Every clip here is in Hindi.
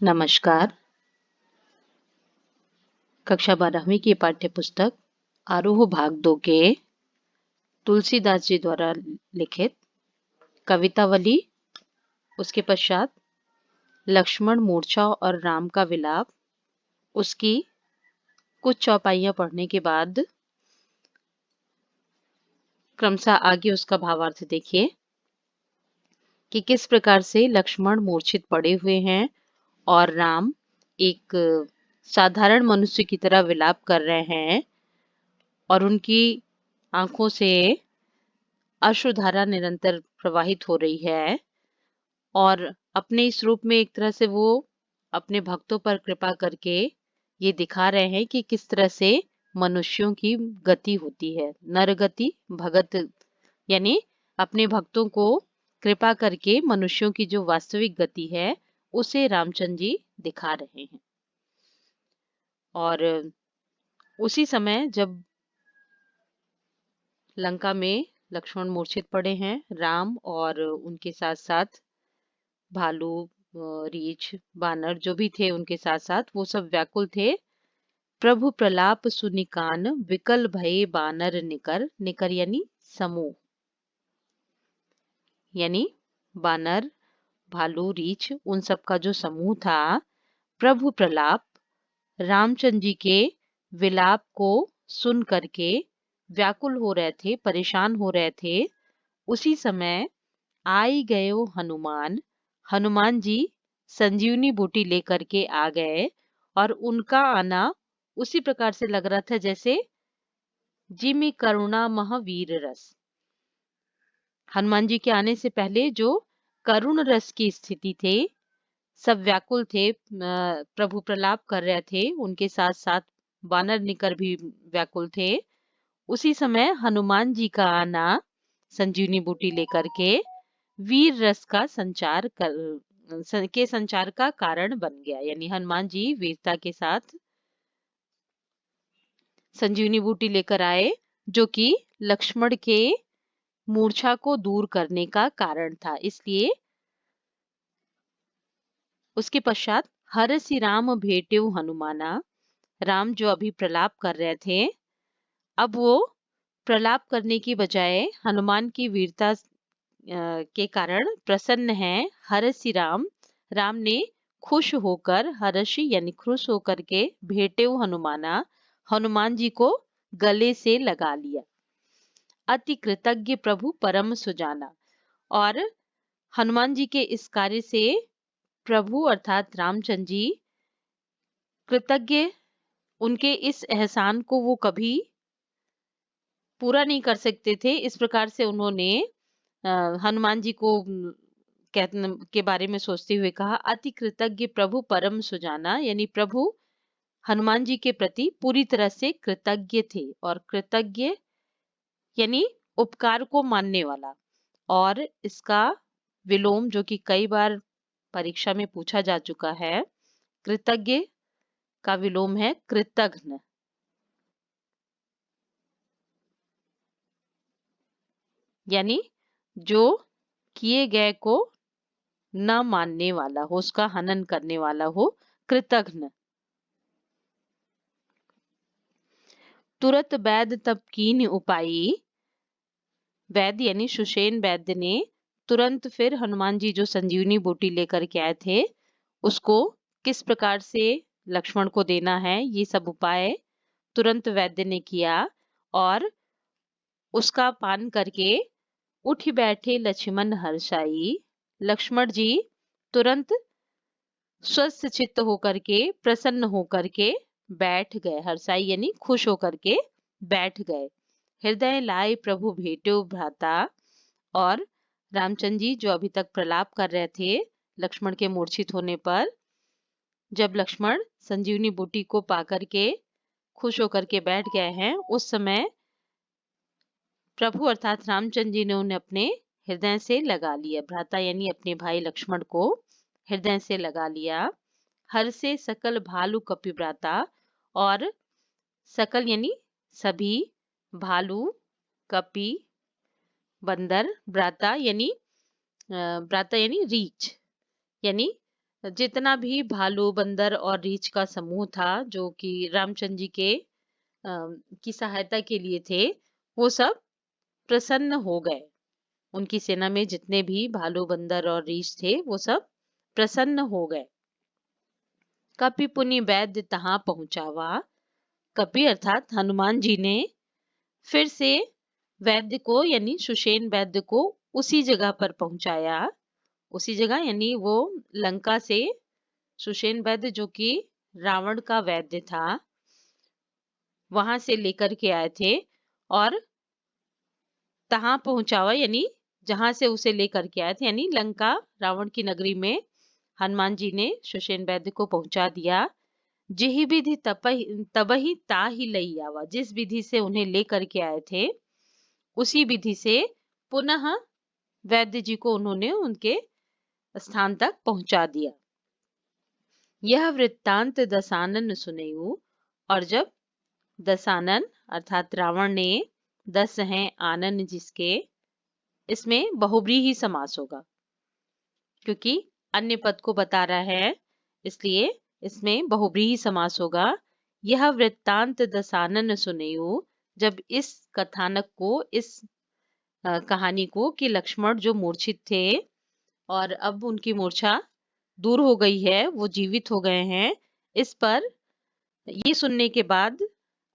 नमस्कार। कक्षा 12वीं की पाठ्य पुस्तक आरोह भाग 2 के तुलसीदास जी द्वारा लिखित कवितावली, उसके पश्चात लक्ष्मण मूर्छा और राम का विलाप, उसकी कुछ चौपाइयां पढ़ने के बाद क्रमशः आगे उसका भावार्थ देखिए कि किस प्रकार से लक्ष्मण मूर्छित पड़े हुए हैं और राम एक साधारण मनुष्य की तरह विलाप कर रहे हैं और उनकी आंखों से अश्रुधारा निरंतर प्रवाहित हो रही है और अपने इस रूप में एक तरह से वो अपने भक्तों पर कृपा करके ये दिखा रहे हैं कि किस तरह से मनुष्यों की गति होती है, नरगति भगत, यानी अपने भक्तों को कृपा करके मनुष्यों की जो वास्तविक गति है उसे रामचंद्र जी दिखा रहे हैं। और उसी समय जब लंका में लक्ष्मण मूर्छित पड़े हैं, राम और उनके साथ साथ भालू, रीछ, बानर जो भी थे उनके साथ साथ वो सब व्याकुल थे। प्रभु प्रलाप सुनि कान विकल भये बानर निकर, निकर यानी समूह, यानी बानर, भालू, रीछ उन सब का जो समूह था, प्रभु प्रलाप रामचंद्र जी के विलाप को सुन करके व्याकुल हो रहे थे, परेशान हो रहे थे। उसी समय आई गयो हनुमान, हनुमान जी संजीवनी बूटी लेकर के आ गए और उनका आना उसी प्रकार से लग रहा था जैसे जिमि करुणा महावीर रस। हनुमान जी के आने से पहले जो करुण रस की स्थिति थे, सब व्याकुल थे, प्रभु प्रलाप कर रहे थे, उनके साथ साथ वानर निकर भी व्याकुल थे। उसी समय हनुमान जी का आना संजीवनी बूटी लेकर के वीर रस का संचार का कारण बन गया, यानी हनुमान जी वीरता के साथ संजीवनी बूटी लेकर आए, जो कि लक्ष्मण के मूर्छा को दूर करने का कारण था। इसलिए उसके पश्चात हरसि राम भेटेउ हनुमाना, राम जो अभी प्रलाप कर रहे थे, अब वो प्रलाप करने की बजाय हनुमान की वीरता के कारण प्रसन्न है। हरसि राम, राम ने खुश होकर, हर्षि यानी खुश होकर के भेटेउ हनुमाना, हनुमान जी को गले से लगा लिया। अति कृतज्ञ प्रभु परम सुजाना, और हनुमान जी के इस कार्य से प्रभु अर्थात रामचंद्र जी कृतज्ञ, उनके इस एहसान को वो कभी पूरा नहीं कर सकते थे। इस प्रकार से उन्होंने हनुमान जी को के बारे में सोचते हुए कहा, अति कृतज्ञ प्रभु परम सुजाना, यानी प्रभु हनुमान जी के प्रति पूरी तरह से कृतज्ञ थे। और कृतज्ञ यानी उपकार को मानने वाला, और इसका विलोम जो कि कई बार परीक्षा में पूछा जा चुका है, कृतज्ञ का विलोम है कृतघ्न, यानी जो किए गए को न मानने वाला हो, उसका हनन करने वाला हो, कृतघ्न। तुरत वैद तब कीन्ह उपाई, वैद्य यानी सुषेण वैद्य ने तुरंत फिर हनुमान जी जो संजीवनी बूटी लेकर के आए थे, उसको किस प्रकार से लक्ष्मण को देना है, ये सब उपाय तुरंत वैद्य ने किया और उसका पान करके उठ बैठे लक्ष्मण हर्षाई। लक्ष्मण जी तुरंत स्वस्थ चित्त होकर के, प्रसन्न होकर के बैठ गए, हर्षाई यानी खुश होकर के बैठ गए। हृदय लाए प्रभु भेटो भ्राता, और रामचंद्र जी जो अभी तक प्रलाप कर रहे थे लक्ष्मण के मूर्छित होने पर, जब लक्ष्मण संजीवनी बूटी को पाकर के खुश होकर के बैठ गए हैं, उस समय प्रभु अर्थात रामचंद्र जी ने उन्हें अपने हृदय से लगा लिया। भ्राता यानी अपने भाई लक्ष्मण को हृदय से लगा लिया। हर से सकल भालू कपि भ्राता, और सकल यानी सभी, भालू, कपि बंदर, भ्राता यानी रीछ, यानी जितना भी भालू, बंदर और रीछ का समूह था, जो कि रामचंद्र जी के की सहायता के लिए थे, वो सब प्रसन्न हो गए। उनकी सेना में जितने भी भालू, बंदर और रीछ थे, वो सब प्रसन्न हो गए। कपि पुनि वैद्य तहाँ पहुंचावा। कपि अर्थात हनुमान जी ने फिर से वैद्य को यानी सुषेण वैद्य को उसी जगह पर पहुंचाया। उसी जगह यानी वो लंका से सुषेण वैद्य, जो कि रावण का वैद्य था, वहां से लेकर के आए थे। और तहां पहुंचावा यानी जहां से उसे लेकर के आए थे, यानी लंका रावण की नगरी में हनुमान जी ने सुषेण वैद्य को पहुंचा दिया। जिहि विधि तबहि ताहि लई आवा। जिस विधि से उन्हें लेकर के आए थे, उसी विधि से पुनः वैद्य जी को उन्होंने उनके स्थान तक पहुंचा दिया। यह वृत्तांत दसानन सुनेऊ। और जब दसानन अर्थात रावण ने, दस हैं आनन जिसके, इसमें बहुब्रीहि समास होगा क्योंकि अन्य पद को बता रहा है, इसलिए इसमें बहुब्रीहि समास होगा। यह वृत्तांत दसानन सुनेऊ। जब इस कथानक को, इस कहानी को, कि लक्ष्मण जो मूर्छित थे और अब उनकी मूर्छा दूर हो गई है, वो जीवित हो गए हैं, इस पर ये सुनने के बाद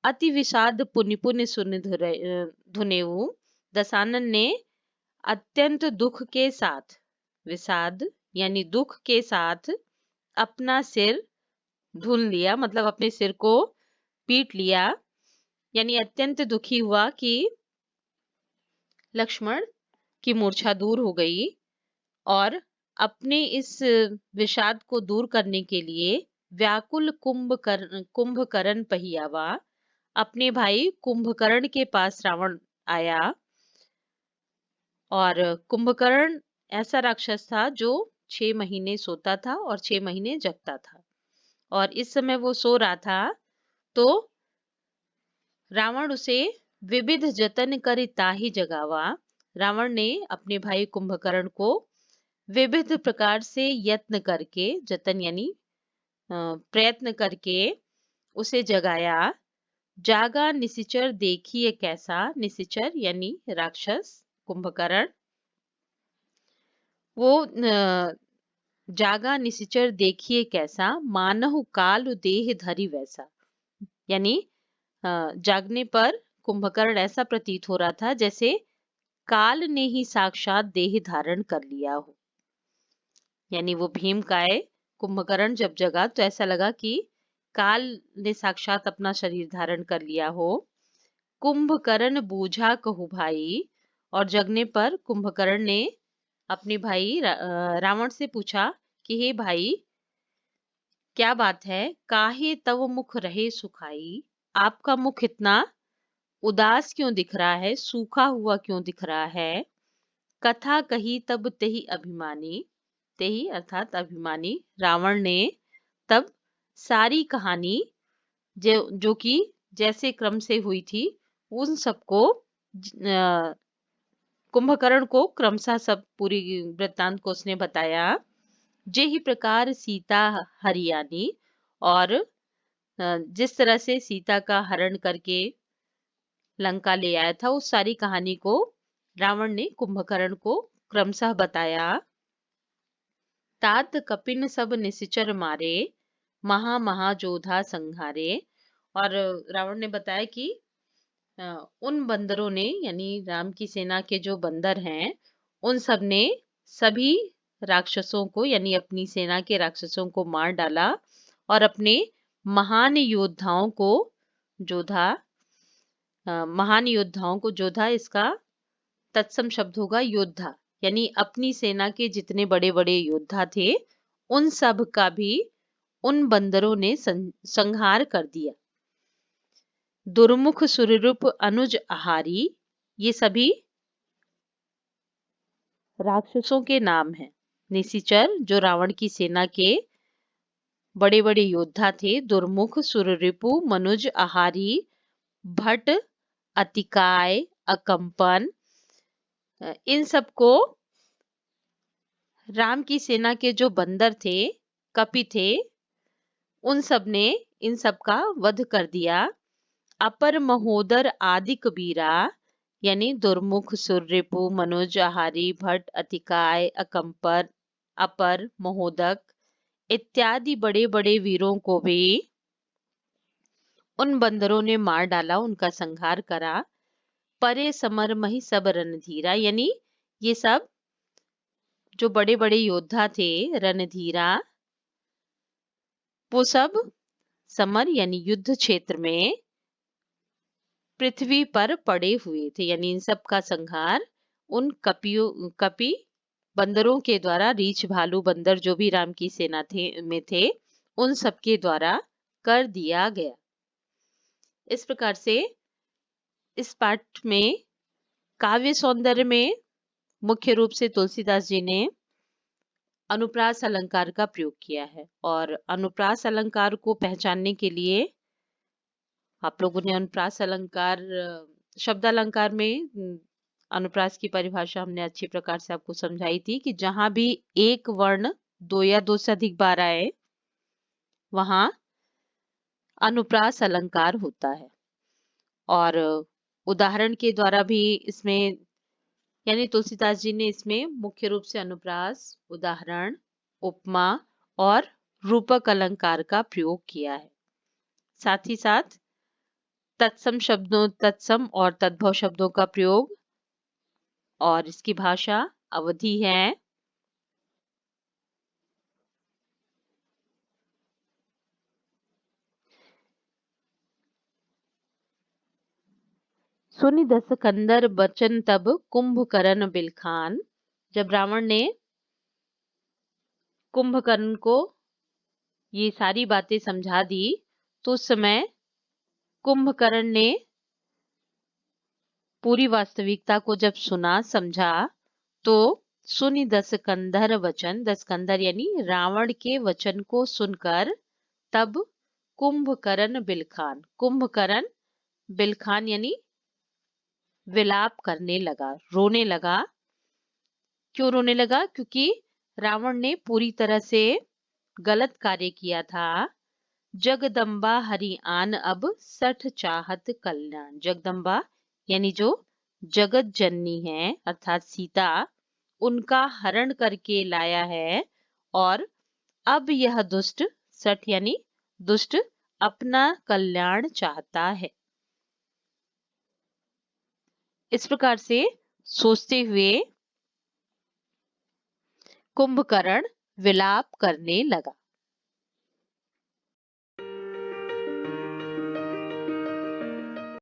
अति विषाद पुनि पुनि सुनि धुनेऊ। दसानन ने अत्यंत दुख के साथ, विषाद यानी दुख के साथ, अपना सिर धुन लिया, मतलब अपने सिर को पीट लिया। यानी अत्यंत दुखी हुआ कि लक्ष्मण की मूर्छा दूर हो गई। और अपने इस विषाद को दूर करने के लिए व्याकुल कुंभकर्ण पहियावा, अपने भाई कुंभकर्ण के पास रावण आया। और कुंभकर्ण ऐसा राक्षस था जो 6 महीने सोता था और 6 महीने जगता था। और इस समय वो सो रहा था, तो रावण उसे विविध जतन करि ताहि जगावा। रावण ने अपने भाई कुंभकर्ण को विविध प्रकार से यत्न करके, जतन यानी प्रयत्न करके उसे जगाया। जागा निशिचर देखिए कैसा। निशिचर यानी राक्षस कुंभकर्ण, वो जागा निशिचर देखिए कैसा, मानहु काल देह धरि वैसा। यानी जागने पर कुंभकर्ण ऐसा प्रतीत हो रहा था जैसे काल ने ही साक्षात देह धारण कर लिया हो। यानी वो भीमकाय कुंभकर्ण जब जगा तो ऐसा लगा कि काल ने साक्षात अपना शरीर धारण कर लिया हो। कुंभकर्ण बूझा कहु भाई। और जगने पर कुंभकर्ण ने अपने भाई रावण से पूछा कि हे भाई, क्या बात है? काहे तव मुख रहे सुखाई। आपका मुख इतना उदास क्यों दिख रहा है, सूखा हुआ क्यों दिख रहा है? कथा कही तब तेहि अभिमानी। तेहि अर्थात अभिमानी रावण ने तब सारी कहानी जो कि जैसे क्रम से हुई थी, उन सबको कुंभकर्ण को क्रमशः सब पूरी वृत्तांत को उसने बताया। जे ही प्रकार सीता हरियाणी। और जिस तरह से सीता का हरण करके लंका ले आया था, उस सारी कहानी को रावण ने कुंभकर्ण को क्रमशः बताया। तात कपिन सब निशिचर मारे, महा महाजोधा संहारे। और रावण ने बताया कि उन बंदरों ने, यानी राम की सेना के जो बंदर हैं, उन सब ने सभी राक्षसों को, यानी अपनी सेना के राक्षसों को मार डाला और अपने महान योद्धाओं को, जोधा महान योद्धाओं को, जोधा इसका तत्सम शब्द होगा योद्धा, यानी अपनी सेना के जितने बड़े बड़े योद्धा थे, उन सब का भी उन बंदरों ने संहार कर दिया। दुर्मुख सुररूप अनुज आहारी। ये सभी राक्षसों के नाम हैं। निशिचर जो रावण की सेना के बड़े बड़े योद्धा थे, दुर्मुख, सुररिपु, मनुज, आहारी, भट्ट, अतिकाय, अकंपन, इन सबको राम की सेना के जो बंदर थे, कपि थे, उन सब ने इन सब का वध कर दिया। अपर महोदर आदि कबीरा यानी दुर्मुख, सुररिपु, मनोज, आहारी, भट्ट, अतिकाय, अकंपर, अपर, महोदक इत्यादि बड़े बड़े वीरों को भी उन बंदरों ने मार डाला, उनका संहार करा। परे समर मही सब रणधीरा यानी ये सब जो बड़े बड़े योद्धा थे रणधीरा, वो सब समर यानी युद्ध क्षेत्र में पृथ्वी पर पड़े हुए थे, यानी इन सब का संहार उन कपि बंदरों के द्वारा, रीछ भालू बंदर जो भी राम की सेना थे उन सब के द्वारा कर दिया गया। इस प्रकार से इस पाठ में काव्य सौंदर्य में मुख्य रूप से तुलसीदास जी ने अनुप्रास अलंकार का प्रयोग किया है, और अनुप्रास अलंकार को पहचानने के लिए आप लोगों ने अनुप्रास अलंकार शब्द अलंकार में अनुप्रास की परिभाषा हमने अच्छी प्रकार से आपको समझाई थी कि जहां भी एक वर्ण दो या दो से अधिक बार आए वहां अनुप्रास अलंकार होता है। और उदाहरण के द्वारा भी इसमें, यानी तुलसीदास जी ने इसमें मुख्य रूप से अनुप्रास, उदाहरण, उपमा और रूपक अलंकार का प्रयोग किया है। साथ ही साथ तत्सम और तद्भव शब्दों का प्रयोग, और इसकी भाषा अवधि है। सुनि दस कंदर बचन तब कुंभकर्ण बिलखान। जब रावण ने कुंभकर्ण को ये सारी बातें समझा दी तो उस समय कुंभकर्ण ने पूरी वास्तविकता को जब सुना समझा तो सुनि दस कंधर वचन, दस कंधर यानी रावण के वचन को सुनकर तब कुंभकर्ण बिलखान, कुंभकर्ण बिलखान यानी विलाप करने लगा, रोने लगा। क्यों रोने लगा? क्योंकि रावण ने पूरी तरह से गलत कार्य किया था। जगदम्बा हरि आन अब सठ चाहत कल्याण। जगदम्बा यानी जो जगत जननी है अर्थात सीता, उनका हरण करके लाया है, और अब यह दुष्ट, सठ यानी दुष्ट, अपना कल्याण चाहता है। इस प्रकार से सोचते हुए कुंभकर्ण विलाप करने लगा।